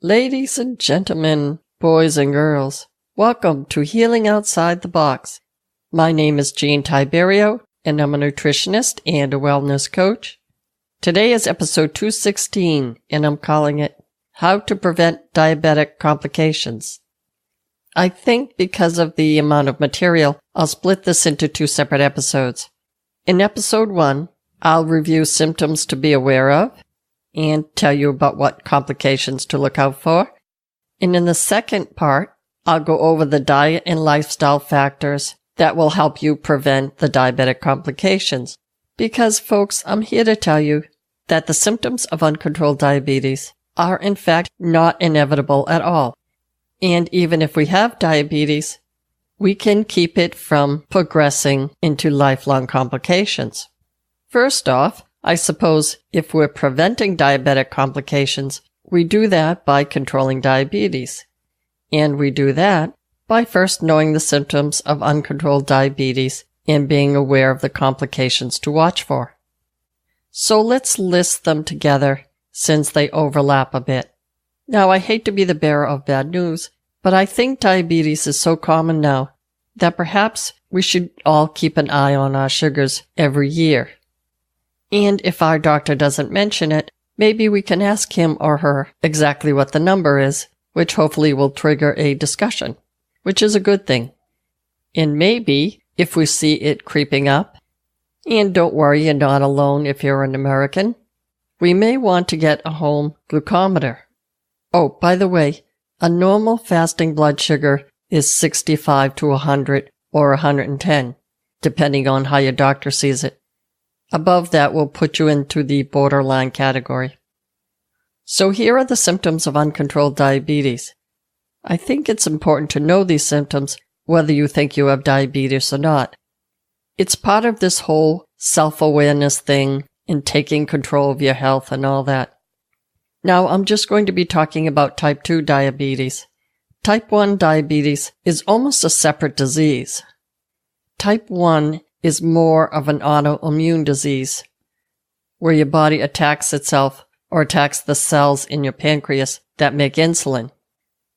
Ladies and gentlemen, boys and girls, welcome to Healing Outside the Box. My name is Jean Tiberio, and I'm a nutritionist and a wellness coach. Today is episode 216, and I'm calling it How to Prevent Diabetic Complications. I think because of the amount of material, I'll split this into two separate episodes. In episode 1, I'll review symptoms to be aware of and tell you about what complications to look out for. And in the second part, I'll go over the diet and lifestyle factors that will help you prevent the diabetic complications. Because, folks, I'm here to tell you that the symptoms of uncontrolled diabetes are in fact not inevitable at all. And even if we have diabetes, we can keep it from progressing into lifelong complications. First off, I suppose if we're preventing diabetic complications, we do that by controlling diabetes. And we do that by first knowing the symptoms of uncontrolled diabetes and being aware of the complications to watch for. So let's list them together since they overlap a bit. Now, I hate to be the bearer of bad news, but I think diabetes is so common now that perhaps we should all keep an eye on our sugars every year. And if our doctor doesn't mention it, maybe we can ask him or her exactly what the number is, which hopefully will trigger a discussion, which is a good thing. And maybe, if we see it creeping up, and don't worry, you're not alone if you're an American, we may want to get a home glucometer. Oh, by the way, a normal fasting blood sugar is 65 to 100 or 110, depending on how your doctor sees it. Above that will put you into the borderline category. So here are the symptoms of uncontrolled diabetes. I think it's important to know these symptoms whether you think you have diabetes or not. It's part of this whole self-awareness thing and taking control of your health and all that. Now, I'm just going to be talking about type 2 diabetes. Type 1 diabetes is almost a separate disease. Type 1 is more of an autoimmune disease, where your body attacks itself or attacks the cells in your pancreas that make insulin.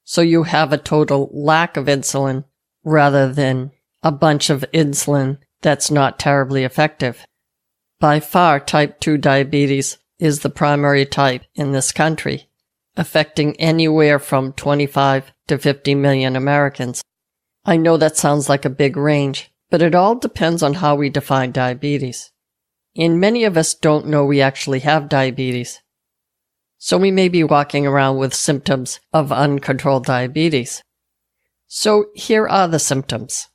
So you have a total lack of insulin rather than a bunch of insulin that's not terribly effective. By far, type 2 diabetes is the primary type in this country, affecting anywhere from 25 to 50 million Americans. I know that sounds like a big range, but it all depends on how we define diabetes. And many of us don't know we actually have diabetes. So we may be walking around with symptoms of uncontrolled diabetes. So here are the symptoms.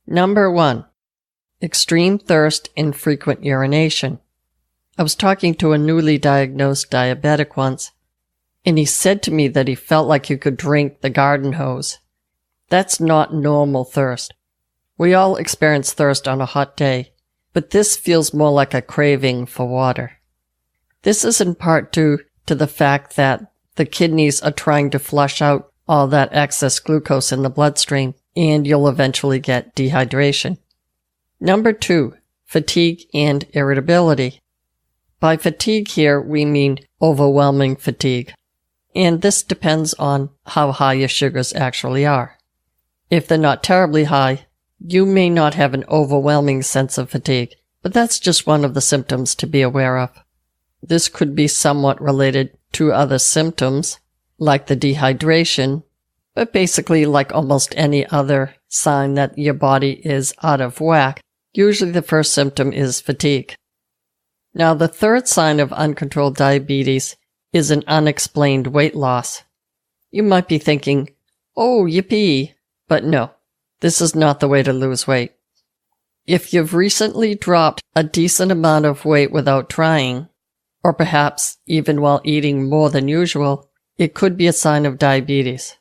Number 1, extreme thirst and frequent urination. I was talking to a newly diagnosed diabetic once, and he said to me that he felt like he could drink the garden hose. That's not normal thirst. We all experience thirst on a hot day, but this feels more like a craving for water. This is in part due to the fact that the kidneys are trying to flush out all that excess glucose in the bloodstream, and you'll eventually get dehydration. Number 2, fatigue and irritability. By fatigue here, we mean overwhelming fatigue, and this depends on how high your sugars actually are. If they're not terribly high, you may not have an overwhelming sense of fatigue, but that's just one of the symptoms to be aware of. This could be somewhat related to other symptoms, like the dehydration, but basically like almost any other sign that your body is out of whack, usually the first symptom is fatigue. Now, the third sign of uncontrolled diabetes is an unexplained weight loss. You might be thinking, oh, yippee, but no. This is not the way to lose weight. If you've recently dropped a decent amount of weight without trying, or perhaps even while eating more than usual, it could be a sign of diabetes.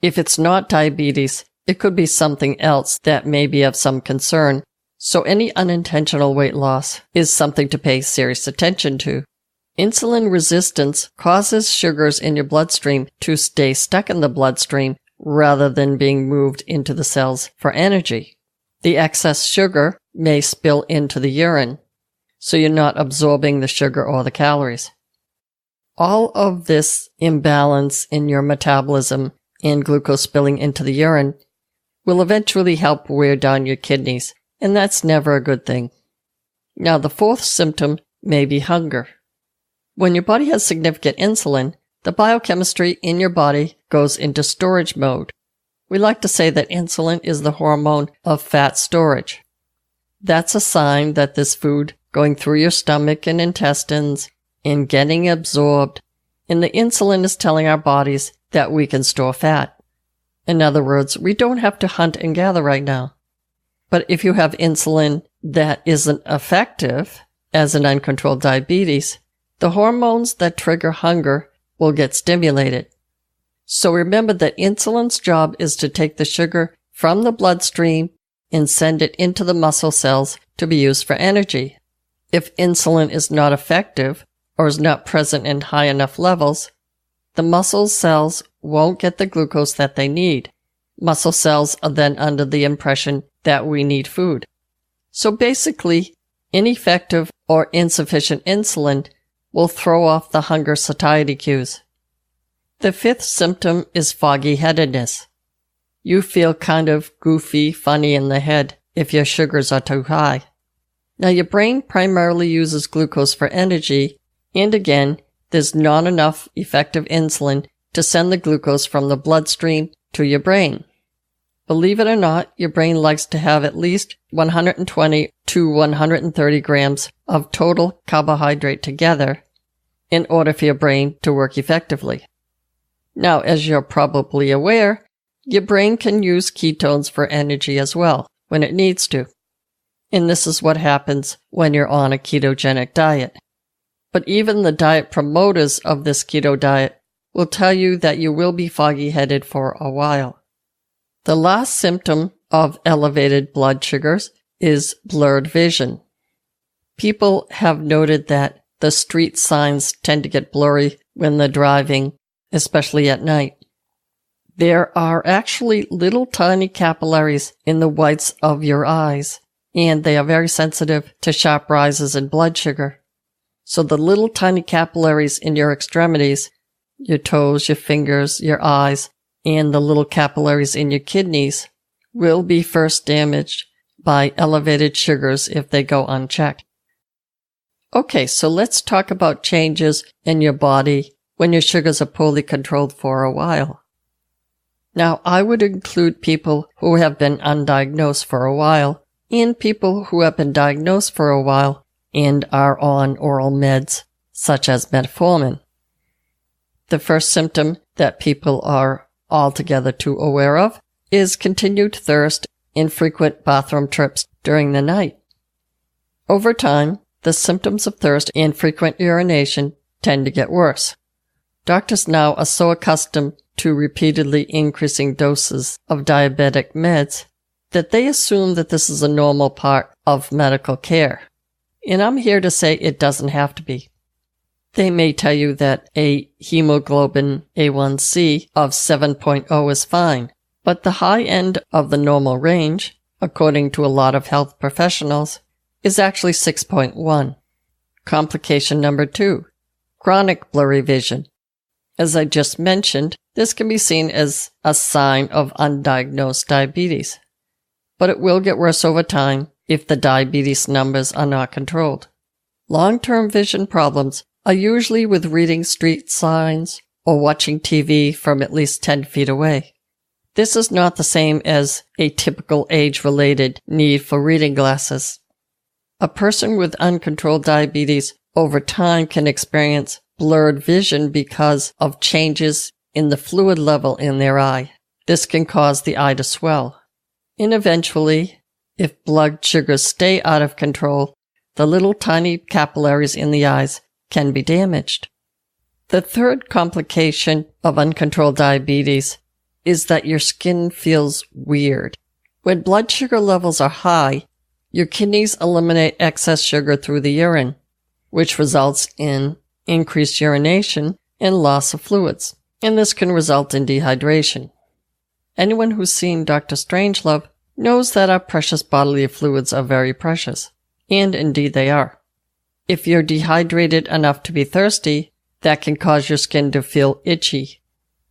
If it's not diabetes, it could be something else that may be of some concern, so any unintentional weight loss is something to pay serious attention to. Insulin resistance causes sugars in your bloodstream to stay stuck in the bloodstream rather than being moved into the cells for energy. The excess sugar may spill into the urine, so you're not absorbing the sugar or the calories. All of this imbalance in your metabolism and glucose spilling into the urine will eventually help wear down your kidneys, and that's never a good thing. Now, the fourth symptom may be hunger. When your body has significant insulin, the biochemistry in your body goes into storage mode. We like to say that insulin is the hormone of fat storage. That's a sign that this food going through your stomach and intestines and getting absorbed, and the insulin is telling our bodies that we can store fat. In other words, we don't have to hunt and gather right now. But if you have insulin that isn't effective, as in uncontrolled diabetes, the hormones that trigger hunger will get stimulated. So remember that insulin's job is to take the sugar from the bloodstream and send it into the muscle cells to be used for energy. If insulin is not effective or is not present in high enough levels, the muscle cells won't get the glucose that they need. Muscle cells are then under the impression that we need food. So basically, ineffective or insufficient insulin will throw off the hunger satiety cues. The fifth symptom is foggy headedness. You feel kind of goofy, funny in the head if your sugars are too high. Now, your brain primarily uses glucose for energy, and again, there's not enough effective insulin to send the glucose from the bloodstream to your brain. Believe it or not, your brain likes to have at least 120 to 130 grams of total carbohydrate together in order for your brain to work effectively. Now, as you're probably aware, your brain can use ketones for energy as well when it needs to. And this is what happens when you're on a ketogenic diet. But even the diet promoters of this keto diet will tell you that you will be foggy-headed for a while. The last symptom of elevated blood sugars is blurred vision. People have noted that the street signs tend to get blurry when they're driving, especially at night. There are actually little tiny capillaries in the whites of your eyes, and they are very sensitive to sharp rises in blood sugar. So the little tiny capillaries in your extremities, your toes, your fingers, your eyes, and the little capillaries in your kidneys will be first damaged by elevated sugars if they go unchecked. Okay, so let's talk about changes in your body when your sugars are poorly controlled for a while. Now, I would include people who have been undiagnosed for a while and people who have been diagnosed for a while and are on oral meds such as metformin. The first symptom that people are altogether too aware of is continued thirst and frequent bathroom trips during the night. Over time, the symptoms of thirst and frequent urination tend to get worse. Doctors now are so accustomed to repeatedly increasing doses of diabetic meds that they assume that this is a normal part of medical care. And I'm here to say it doesn't have to be. They may tell you that a hemoglobin A1C of 7.0 is fine, but the high end of the normal range, according to a lot of health professionals, is actually 6.1. Complication number 2, chronic blurry vision. As I just mentioned, this can be seen as a sign of undiagnosed diabetes, but it will get worse over time if the diabetes numbers are not controlled. Long-term vision problems are usually with reading street signs or watching TV from at least 10 feet away. This is not the same as a typical age-related need for reading glasses. A person with uncontrolled diabetes over time can experience blurred vision because of changes in the fluid level in their eye. This can cause the eye to swell. And eventually, if blood sugars stay out of control, the little tiny capillaries in the eyes can be damaged. The third complication of uncontrolled diabetes is that your skin feels weird. When blood sugar levels are high, your kidneys eliminate excess sugar through the urine, which results in increased urination and loss of fluids, and this can result in dehydration. Anyone who's seen Dr. Strangelove knows that our precious bodily fluids are very precious, and indeed they are. If you're dehydrated enough to be thirsty, that can cause your skin to feel itchy.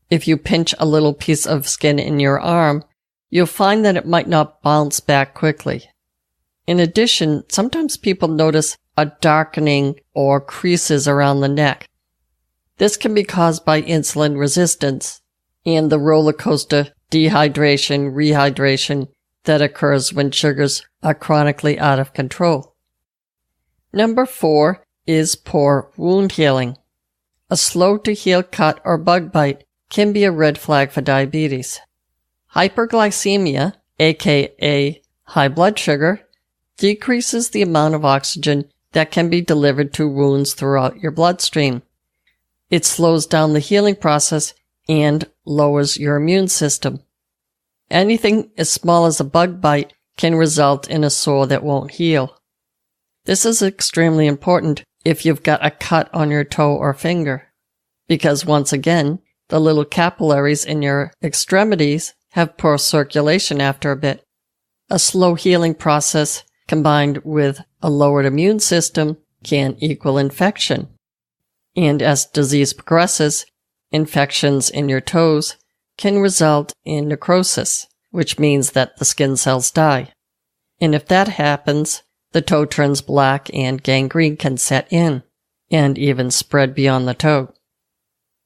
If you pinch a little piece of skin in your arm, you'll find that it might not bounce back quickly. In addition, sometimes people notice a darkening or creases around the neck. This can be caused by insulin resistance and the roller coaster dehydration, rehydration that occurs when sugars are chronically out of control. Number 4 is poor wound healing. A slow-to-heal cut or bug bite can be a red flag for diabetes. Hyperglycemia, aka high blood sugar, decreases the amount of oxygen that can be delivered to wounds throughout your bloodstream. It slows down the healing process and lowers your immune system. Anything as small as a bug bite can result in a sore that won't heal. This is extremely important if you've got a cut on your toe or finger, because once again, the little capillaries in your extremities have poor circulation after a bit. A slow healing process combined with a lowered immune system can equal infection. And as disease progresses, infections in your toes can result in necrosis, which means that the skin cells die. And if that happens, the toe turns black and gangrene can set in, and even spread beyond the toe.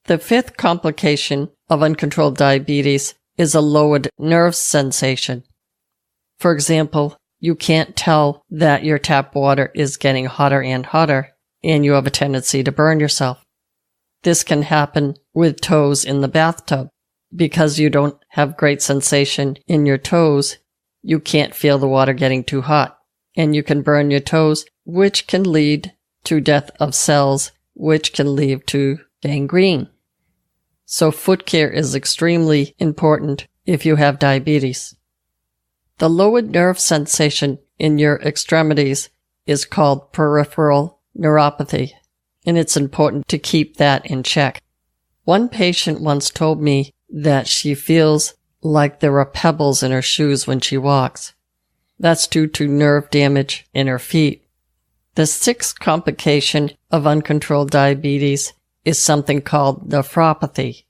The 5th complication of uncontrolled diabetes is a lowered nerve sensation. For example, you can't tell that your tap water is getting hotter and hotter, and you have a tendency to burn yourself. This can happen with toes in the bathtub. Because you don't have great sensation in your toes, you can't feel the water getting too hot, and you can burn your toes, which can lead to death of cells, which can lead to gangrene. So foot care is extremely important if you have diabetes. The lowered nerve sensation in your extremities is called peripheral neuropathy, and it's important to keep that in check. One patient once told me that she feels like there are pebbles in her shoes when she walks. That's due to nerve damage in her feet. The 6th complication of uncontrolled diabetes is something called nephropathy.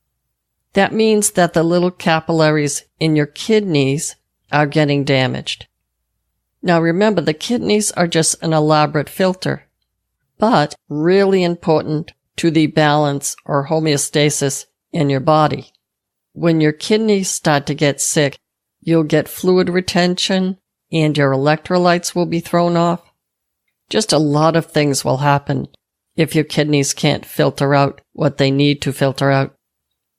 That means that the little capillaries in your kidneys are getting damaged. Now remember, the kidneys are just an elaborate filter, but really important to the balance or homeostasis in your body. When your kidneys start to get sick, you'll get fluid retention and your electrolytes will be thrown off. Just a lot of things will happen if your kidneys can't filter out what they need to filter out.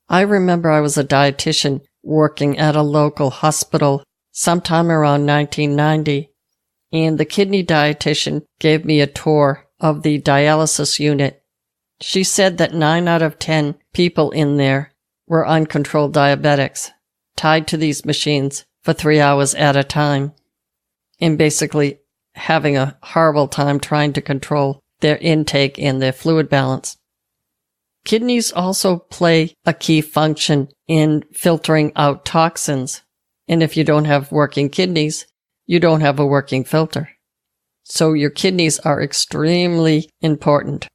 I remember I was a dietitian working at a local hospital sometime around 1990, and the kidney dietitian gave me a tour of the dialysis unit. She said that 9 out of 10 people in there were uncontrolled diabetics, tied to these machines for 3 hours at a time, and basically having a horrible time trying to control their intake and their fluid balance. Kidneys also play a key function in filtering out toxins, and if you don't have working kidneys, you don't have a working filter. So your kidneys are extremely important,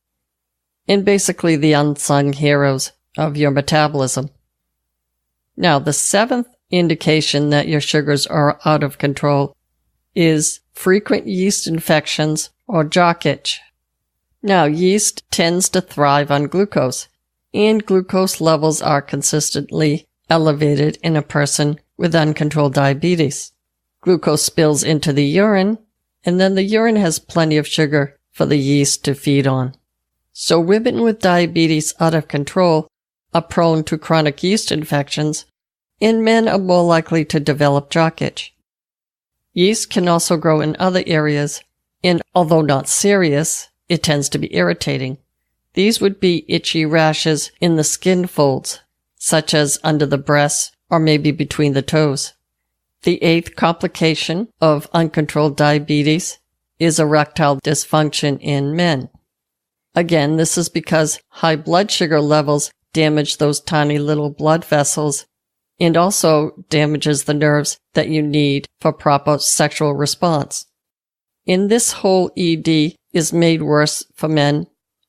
and basically the unsung heroes of your metabolism. Now, the 7th indication that your sugars are out of control is frequent yeast infections or jock itch. Now, yeast tends to thrive on glucose, and glucose levels are consistently elevated in a person with uncontrolled diabetes. Glucose spills into the urine, and then the urine has plenty of sugar for the yeast to feed on. So women with diabetes out of control are prone to chronic yeast infections, and men are more likely to develop jock itch. Yeast can also grow in other areas, and although not serious, it tends to be irritating. These would be itchy rashes in the skin folds, such as under the breasts or maybe between the toes. The 8th complication of uncontrolled diabetes is erectile dysfunction in men. Again, this is because high blood sugar levels damage those tiny little blood vessels and also damages the nerves that you need for proper sexual response. And this whole ED is made worse for men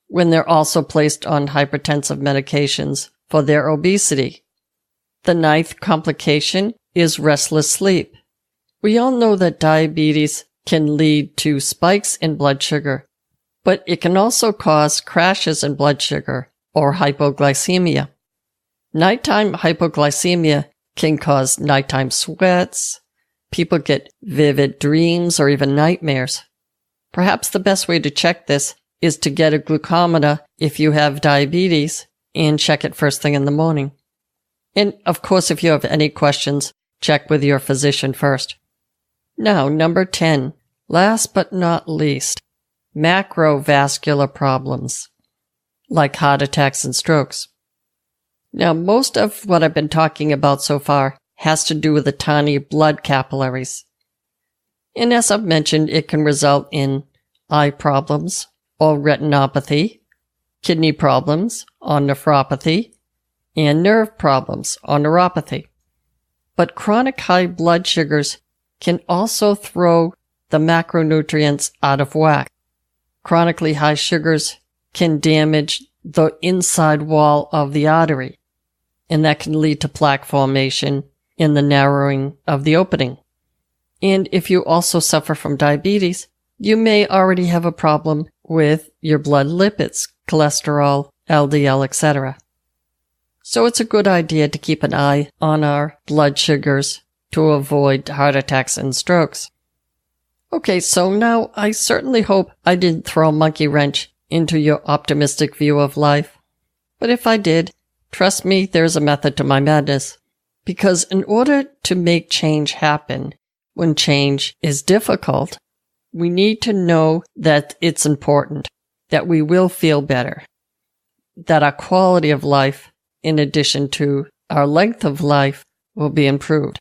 when they're also placed on hypertensive medications for their obesity. The ninth complication is restless sleep. We all know that diabetes can lead to spikes in blood sugar, but it can also cause crashes in blood sugar or hypoglycemia. Nighttime hypoglycemia can cause nighttime sweats. People get vivid dreams or even nightmares. Perhaps the best way to check this is to get a glucometer if you have diabetes and check it first thing in the morning. And of course, if you have any questions, check with your physician first. Now, number 10, last but not least, macrovascular problems, like heart attacks and strokes. Now, most of what I've been talking about so far has to do with the tiny blood capillaries. And as I've mentioned, it can result in eye problems or retinopathy, kidney problems or nephropathy, and nerve problems or neuropathy. But chronic high blood sugars can also throw the macronutrients out of whack. Chronically high sugars can damage the inside wall of the artery, and that can lead to plaque formation in the narrowing of the opening. And if you also suffer from diabetes, you may already have a problem with your blood lipids, cholesterol, LDL, etc. So it's a good idea to keep an eye on our blood sugars to avoid heart attacks and strokes. Okay, so now I certainly hope I didn't throw a monkey wrench into your optimistic view of life. But if I did, trust me, there's a method to my madness. Because in order to make change happen, when change is difficult, we need to know that it's important, that we will feel better, that our quality of life, in addition to our length of life, will be improved.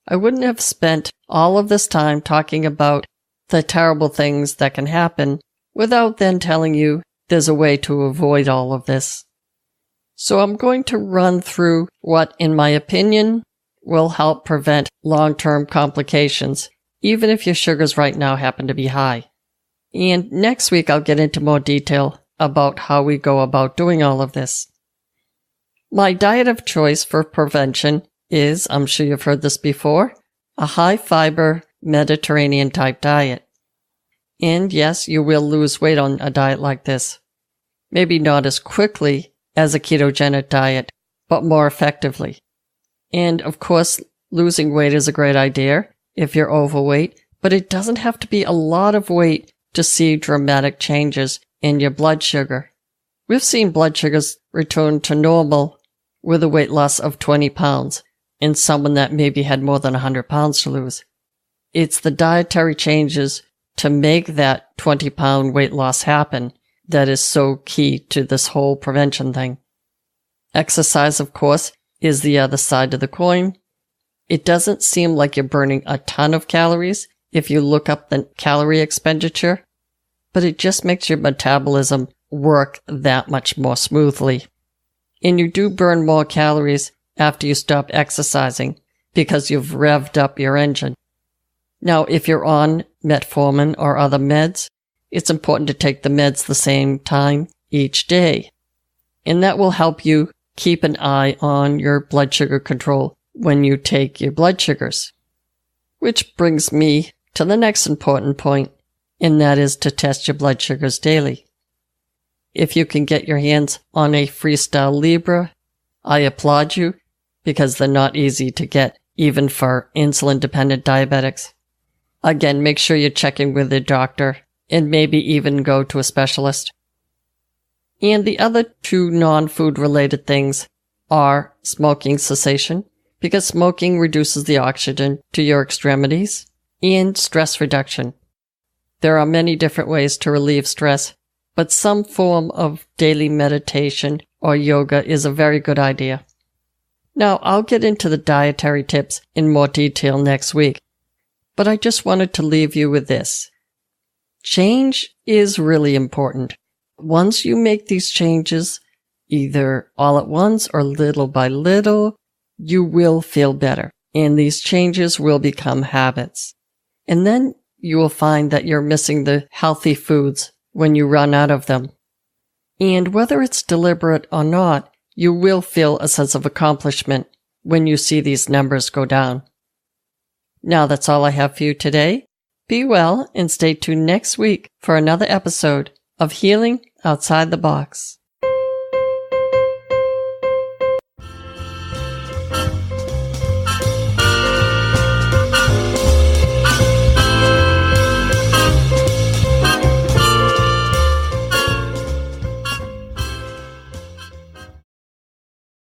I wouldn't have spent all of this time talking about the terrible things that can happen without then telling you there's a way to avoid all of this. So I'm going to run through what, in my opinion, will help prevent long-term complications, even if your sugars right now happen to be high. And next week I'll get into more detail about how we go about doing all of this. My diet of choice for prevention is, I'm sure you've heard this before, a high-fiber Mediterranean-type diet. And yes, you will lose weight on a diet like this. Maybe not as quickly as a ketogenic diet, but more effectively. And of course, losing weight is a great idea if you're overweight, but it doesn't have to be a lot of weight to see dramatic changes in your blood sugar. We've seen blood sugars return to normal with a weight loss of 20 pounds in someone that maybe had more than 100 pounds to lose. It's the dietary changes to make that 20-pound weight loss happen that is so key to this whole prevention thing. Exercise, of course, is the other side of the coin. It doesn't seem like you're burning a ton of calories if you look up the calorie expenditure, but it just makes your metabolism work that much more smoothly. And you do burn more calories after you stop exercising because you've revved up your engine. Now, if you're on metformin or other meds, it's important to take the meds the same time each day. And that will help you keep an eye on your blood sugar control when you take your blood sugars. Which brings me to the next important point, and that is to test your blood sugars daily. If you can get your hands on a Freestyle Libre, I applaud you because they're not easy to get, even for insulin-dependent diabetics. Again, make sure you're checking with your doctor and maybe even go to a specialist. And the other two non-food related things are smoking cessation, because smoking reduces the oxygen to your extremities, and stress reduction. There are many different ways to relieve stress, but some form of daily meditation or yoga is a very good idea. Now, I'll get into the dietary tips in more detail next week, but I just wanted to leave you with this. Change is really important. Once you make these changes, either all at once or little by little, you will feel better, and these changes will become habits. And then you will find that you're missing the healthy foods when you run out of them. And whether it's deliberate or not, you will feel a sense of accomplishment when you see these numbers go down. Now that's all I have for you today. Be well and stay tuned next week for another episode of Healing Outside the Box.